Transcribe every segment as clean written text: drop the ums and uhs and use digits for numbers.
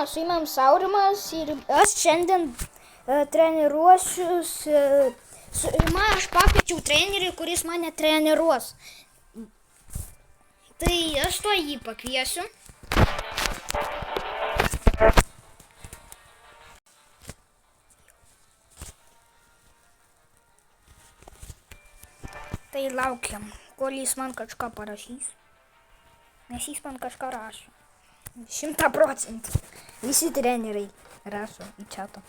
su jumis Aurimas ir aš šiandien treniruosius. Aš pakviečiau trenerį, kuris mane treniruos. Tai aš to jį pakviesiu. Tai laukiam, kol jis man kažką parašys. Nes jis man kažką rašo. 100%. Visi treneriai rašo į čatą.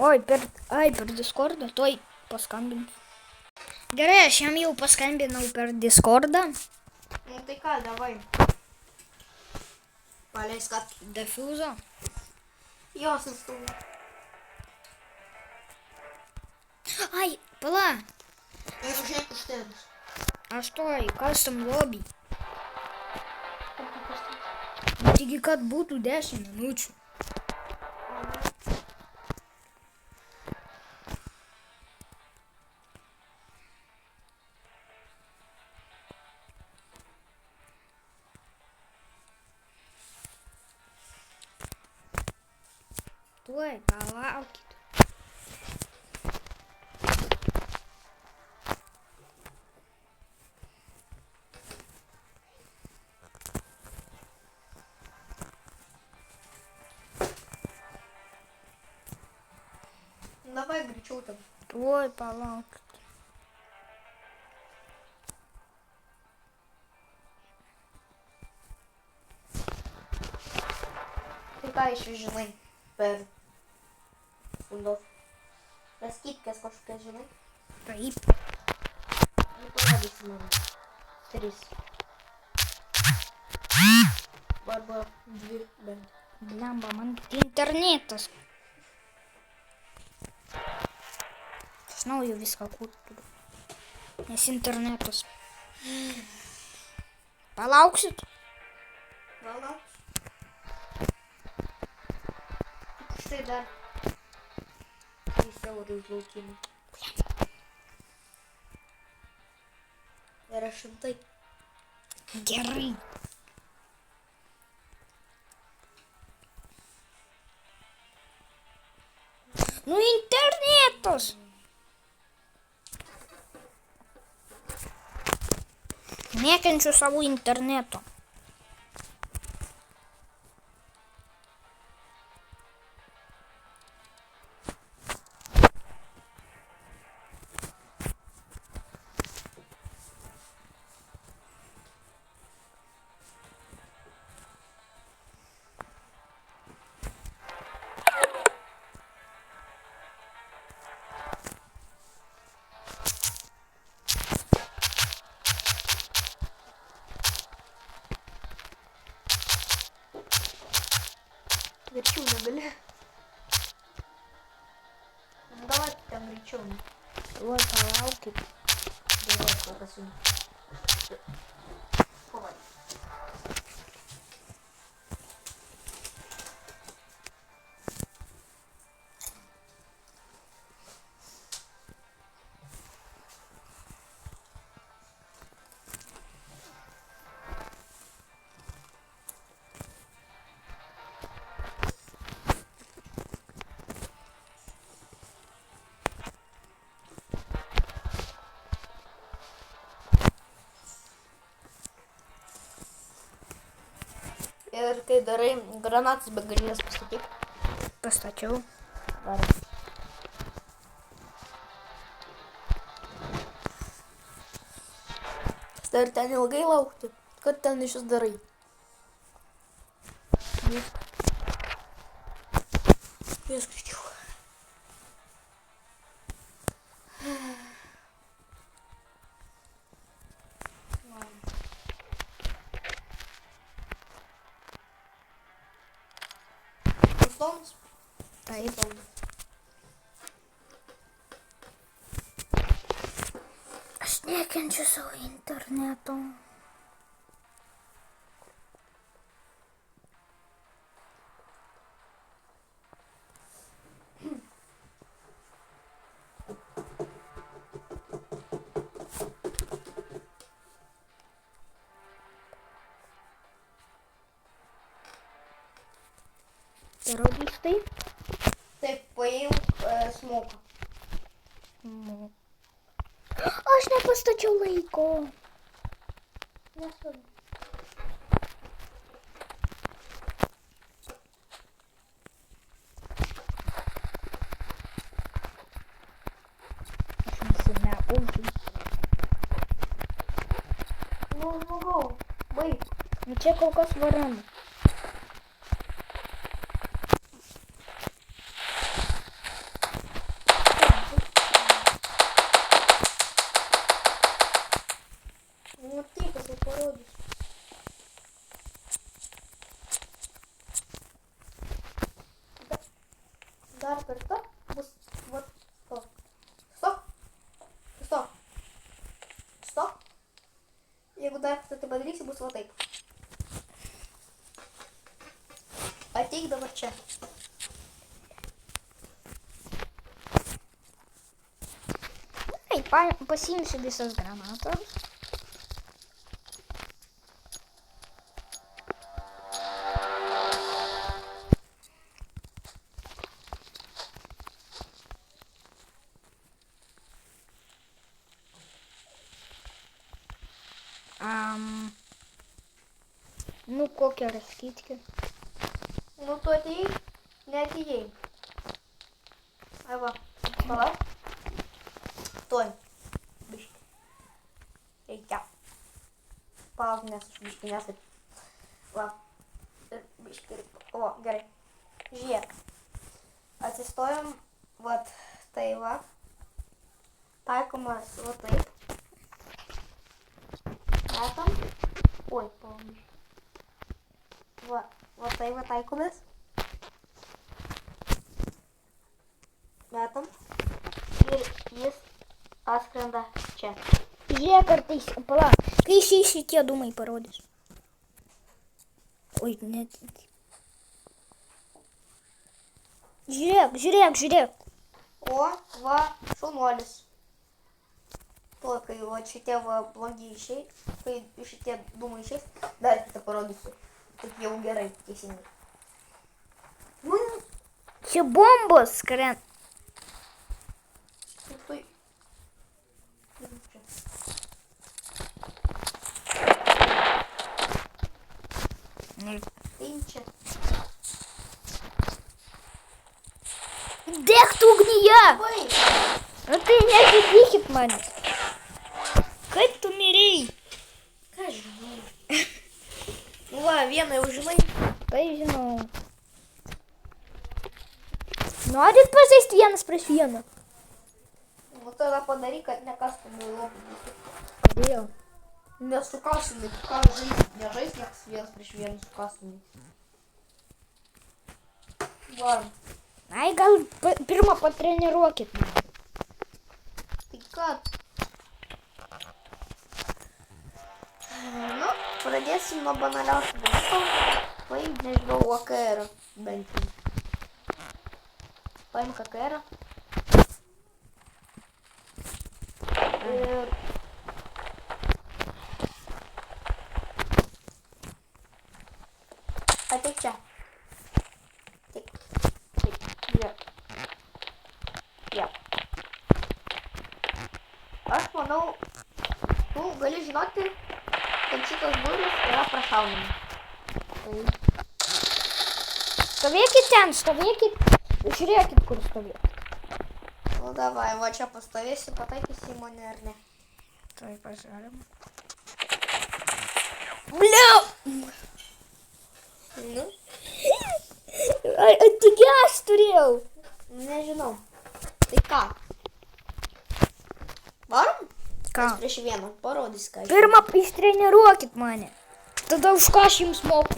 Per Discordą, tuoj paskambinsiu. Gerai, aš jam jau paskambinau per Discordą. Nu tai ką, davai. Paleisk Defuzo. jos instaliuoju. Ai, pala. Ir žiūrėk už tėvus. Aš tuoj, custom lobby. Taigi, kad būtų 10 minučių. Tuoj, palaukit. Davai greičiau tam. Tuoj, palaukit. Tai ką iš jų žinai per Windows? Tas kitkas kažkokias žinai? Taip. Nu parodysi man. 3. Arba 2 bent. Blemba, man internetas. Aš naujo viską kurti turiu. Nes internetas. Palauksit? Gal. Štai dar 3 eurų už laukimą. Yra 100. Gerai. Nu internetas. Nekenčiu savo interneto. Greičiau negali. Davai ten greičiau. Tuoj, palaukit. Gerai, kol kas jums. Kovai. Ir kai darai granatas begalinės pastatyk. Pastačiau. Darai. Ir ten ilgai laukti, kad ten iš vis darai. Vis greičiau. Stonas? Taip. Aš nekenčiu savo interneto. Пародісти. Ти поїв смока. Ну. Аж не постачу лейко. Не сюди. Аж не сильно очень. Ну, змогу. Бий. Ну це колкос варено. Ну, тихо, запородиш. Удар перста. Вот. Стоп. Стоп. Стоп. Стоп. Як удар, кстати, бодріся, бо сватик. А тік до борча. Ей, посім собі з гранатою. Ну, кокери, скидки. Ну, то ти не тієї. Айва. Давай. Стой. Бишки. Ейка. Паузу несеш, бишки несеш. Ла. Бишки. О, гори. Жир. А це стоїм вот тайва. Тайкома вот тайп. Этом. Ой, помню. Вот тайва тайкомес. Этом. Есть аскренда чек. Жекар, ти пала. Ти ще ті, думай, породиш. Ой, не. Жрек. О, ва, шунолис. Только его чите в блогище, ты чите думаешь, дальше это породится. Такие угоры, такие синие. Ну, Це бомба скрен. стой. Тинче. Де хто гнія? Ой, Ну ти не підвіхід мене. Хай то мірій. кажи. Ну ладно, Вена, ужимай. Поїжджено. Ну, а ти позисть Вена, спрось Вена. Ну тогда подари котня кастомную лобу. Де? Вместо кастомной, какая жизнь? Я жизнь, как свет, пришь Вену с кастомной. Ладно. Ай, гал, прямо по тренировке. Ты как? Ну, придется много наляться. Поедешь до ОКР. Бентлі. Пойм ККР. А ти ча? Тик. Я. Аж воно, ну, галі знати, кончика зборів, я прощав мене. Ставіки тян, ставіки жреки курсові. Ну давай, вача поставися, потайки сімо, наверное. Давай пожарим. Бля! Ну, А ты я стрел? мене жену. Ти как? Варм? Как? Пришвена, породи скажи. Фирма из тренировки, маня. Тогда в кашем смоку.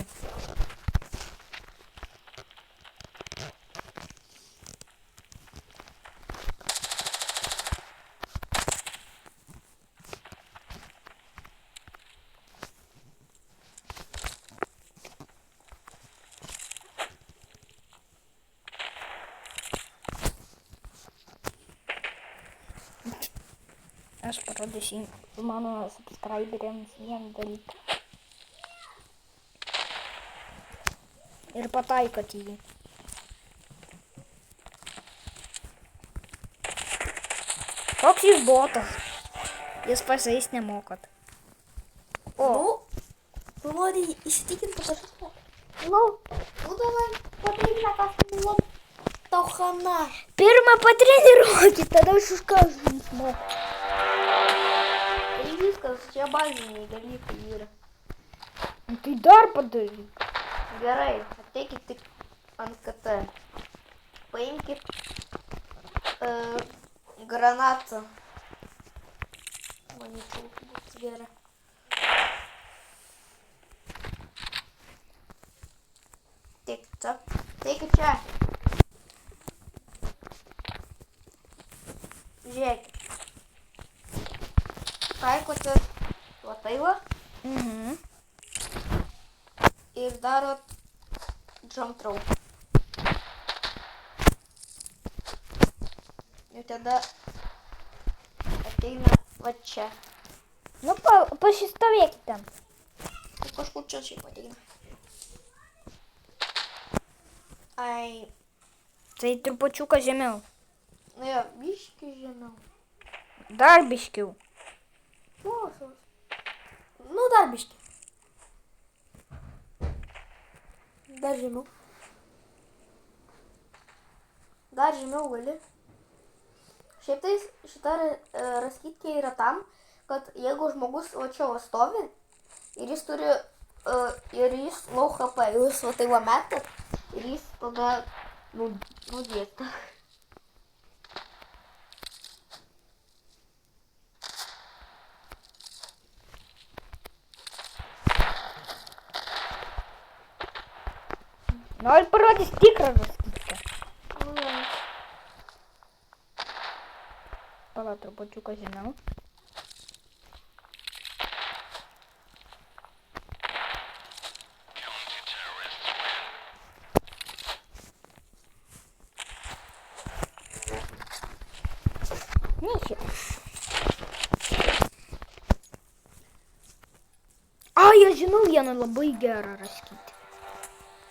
Аж породи сім. Мама сабскрайберам сім дарит. Ирпотай какие. Koks jūs botas? Jūs pasais nemokot. O, Nu nori įsitikinti, kad aš moku. Nu davai, padarykime, ką buvom. Tau chana. pirmą patreniruokit, tada aš už ką aš jums moku. Tai viskas, čia baziniai dalykai yra. Nu, tai dar padaryk. Gerai, ateikit tik ant KT. Paimkit granatą. Manyčiau, būtų gerai. Teikit čia. Žiūrėkit. Taikote va tai va Mhm. ir darot jump throw. Ir tada ateina va čia. Nu, pasistovėkit ten. Tai kažkur čia šiaip ateina. Ai, Tai trupučiuką žemiau. nu jo, biški žemiau. Dar biškiau. Nu, dar biški. Dar žemiau. Dar žemiau gali. Šiaip tai šita raskytkė yra tam, kad jeigu žmogus va čia va stovi ir jis turi, ir jis low HP, jūs va tai va metat ir jis tada nudėta. Noriu parodyti tikrą raskytkę. Pala trupučiuką žemiau. Nešia. Ai, aš žinau vieną labai gerą raskytę.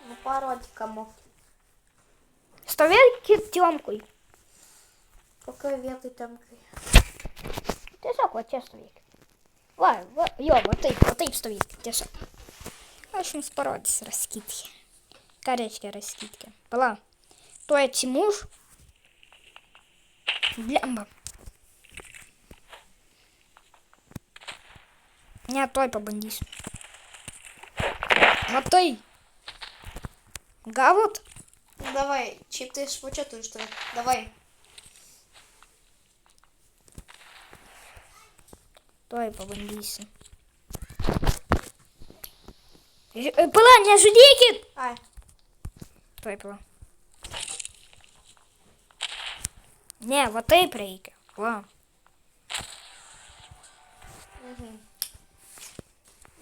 Nu, parodyk kamu. Stovėkit tiomkui. Kokioje vietoje temkai? Tiesiog va čia stovėkit. Va, taip stovėkit, tiesiog. Aš jums parodysiu raskytkę. Ką reiškia raskytkė? Pala, tuoj atsimuš. Blemba. Ne, tuoj pabandysiu. Matai. Gavot? Давай, šiaip tai iš čia turiu štai. Давай. Tuoj pabandysiu. Pala, nežudykit! Ai. Tuoj, pala. Ne, va taip reikia. Va.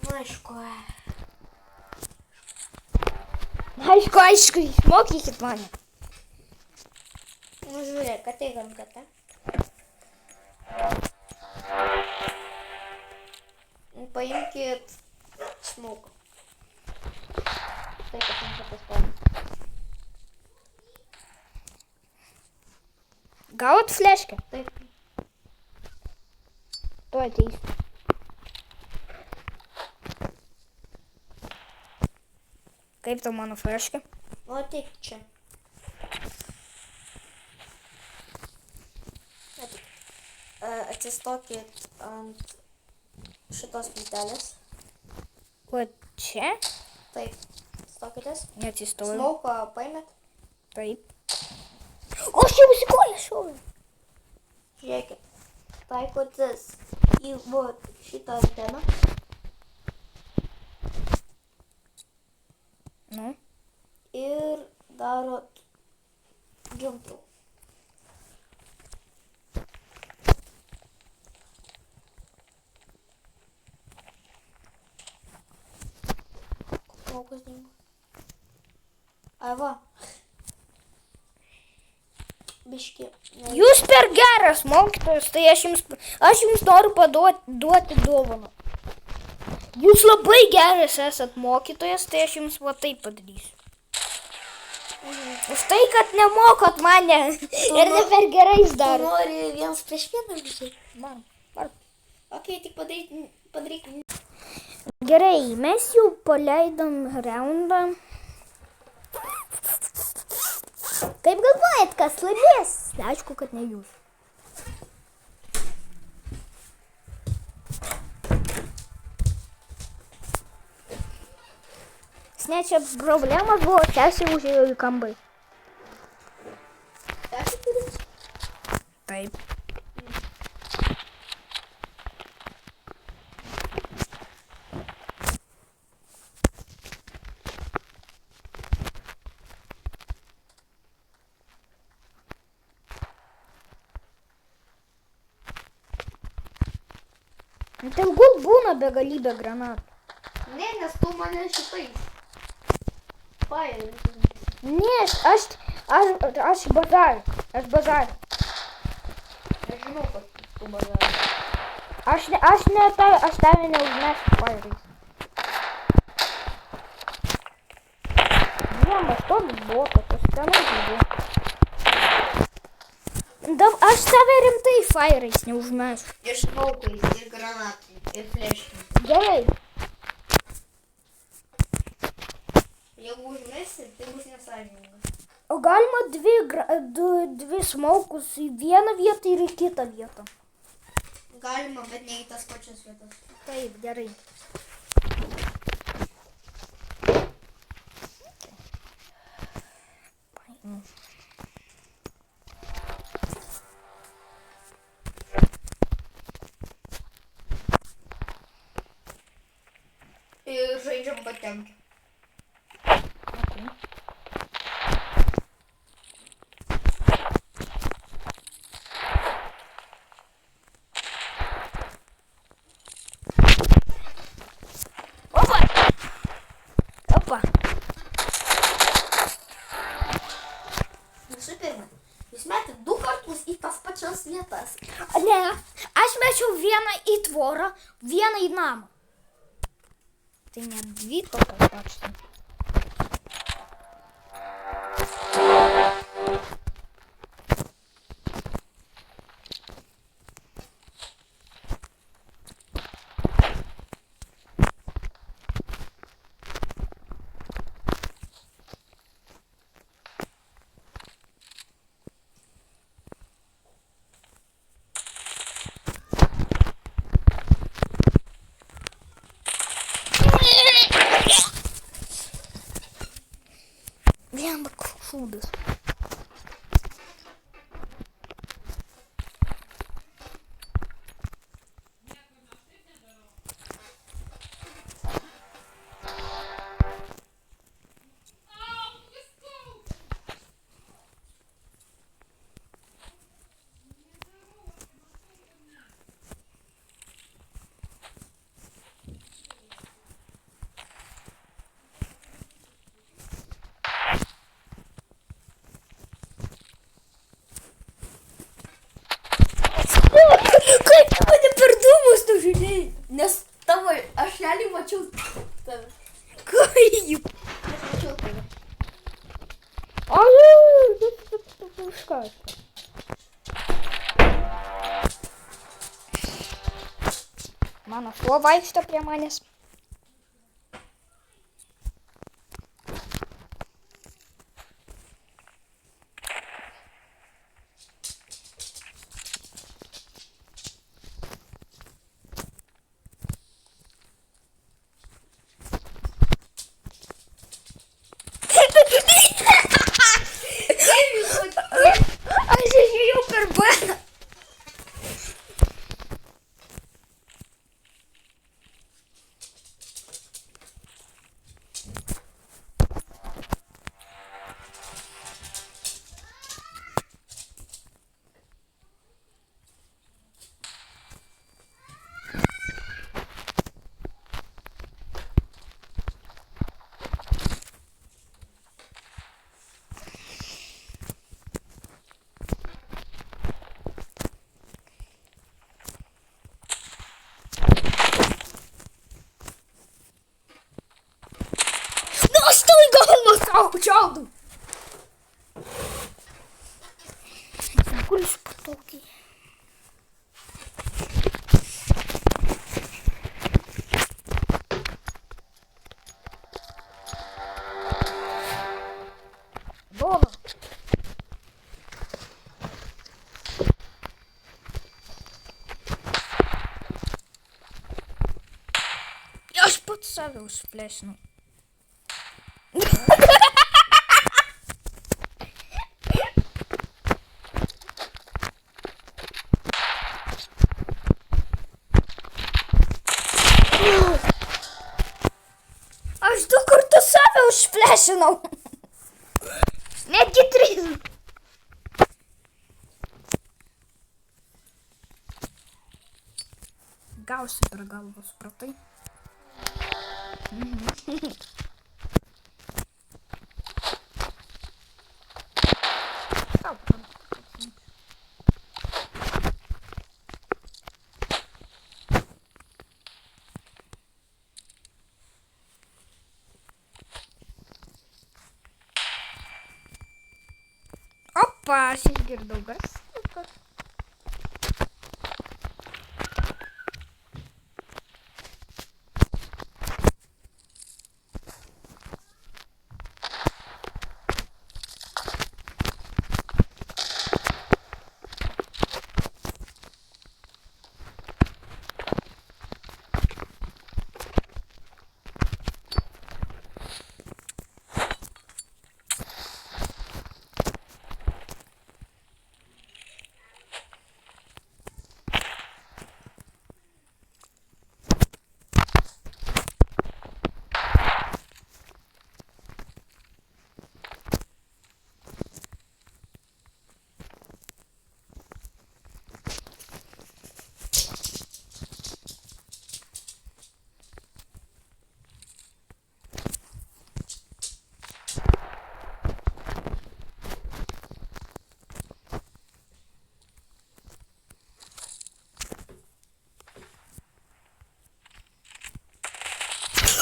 Nu, aišku. Aišku, išmokykit mane. Nu, žiūrėk, ateik ant KT. Paimkit smoke. Tai, kad ant KT stovi. Gavot fleškę? Taip. Tuoj ateisiu. Kaip tau mano fleškė? Nu, ateik čia. Ateik. Atsistokit ant šitos plytelės. O čia? Taip. Stokitės. Neatsistoju. Smoke paimėt. Taip. O aš jau įsikoju šovė. Žiūrėkit. Taikotės į šitą anteną. Nu. Ir darot jump throw. Smokas dingo. Ai va. Biški. Jūs per geras mokytojas, tai aš jums noriu duoti dovaną. Jūs labai geras esat mokytojas, tai aš jums va taip padarysiu. Už tai, kad nemokot mane ir ne per gerai Tu daro. nori vienas prieš vieną žaisti? Man. Var. Ok, tik padaryk. Gerai, mes jau paleidom raundą. Kaip galvojat, kas laimės? Aišku, kad ne jūs. Snečia problema buvo, tiesiai užėjo į kambarį. Tęsi turit? Taip. Tegul būna begalybė granatų. Ne, nes tu mane šitais. Fire. Ne, aš bazariu. Aš bazariu. Aš žinau, kad tu bazarą. Aš tave neužmesiu fairais. Jamba, toks botas, aš tenai žaidžiu. Aš tave rimtai fairais neužmesiu. Ir šaukais, ir granatai, ir fleškiai. Gerai. Jeigu užmesi, tai bus nesąžininga. O galima dvi smaukus į vieną vietą ir į kitą vietą. Galima, bet ne į tas pačias vietas. Taip, gerai. Ir žaidžiam patenkę. Opa. Visų pirma, jūs metėt 2 kartus į tas pačias vietas. Ne, aš mečiau vieną į tvorą, vieną į namą. Tai net 2 tokios pačios. Jamba, koks šūdas. Kaip tu mane per dūmus tu žiūrėjai? Nes tavo, aš realiai mačiau tave. Kaip? Aš mačiau tave. Už ką? Mano šuo vaikšto prie manęs. Aš išėjau per baną. Aš tau į galvą sau čiaudau. Гулюсь потоки. Бога. Я ж подставил сплесну. Аж до картосавил сплесну. Не гитризм. Гаус супергалва спроти. Опа, сингер долго.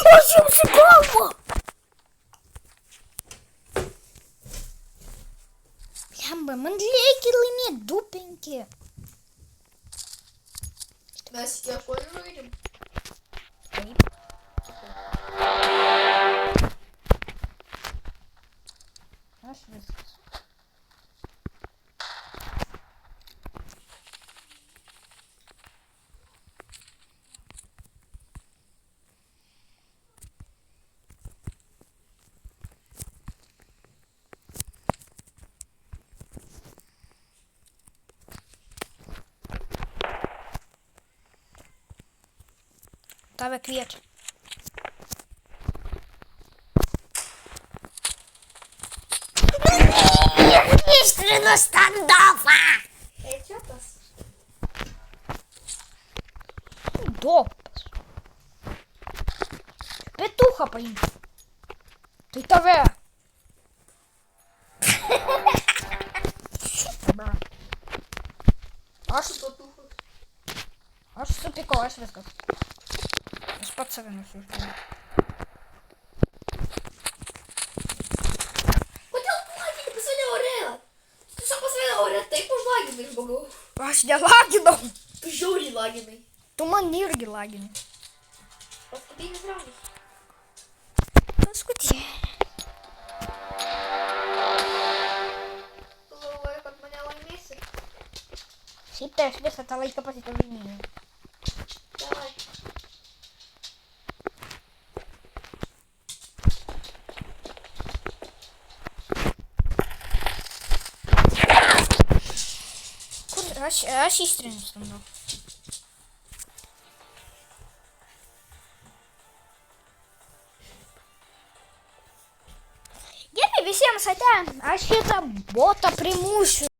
Ой, шикарно! Лямба, мандлейки лимит, дупеньки. Настя, я в школе выйдем. Наш высказ. Давай квет. Истинно стандофа! Эй, чё tas? Допас. Петуха поим. Ты таве. Аж Потуху. аж супико, аж высказ. Спад совину все. Хотел платить, ты сегодня говорила. Ты что посмотрела, говорят, ты пусть лагиный богов. Аж я лагинов. Ты жюри лагиный. Туман нирги лагин. Просто ты не сравнишь. Скути. Ловая под меня лагмейся. Сипте, швес, это лайка по сетовине. Давай. Аж истинно стандоф. Я не всем сатя, а ще там бота примушу.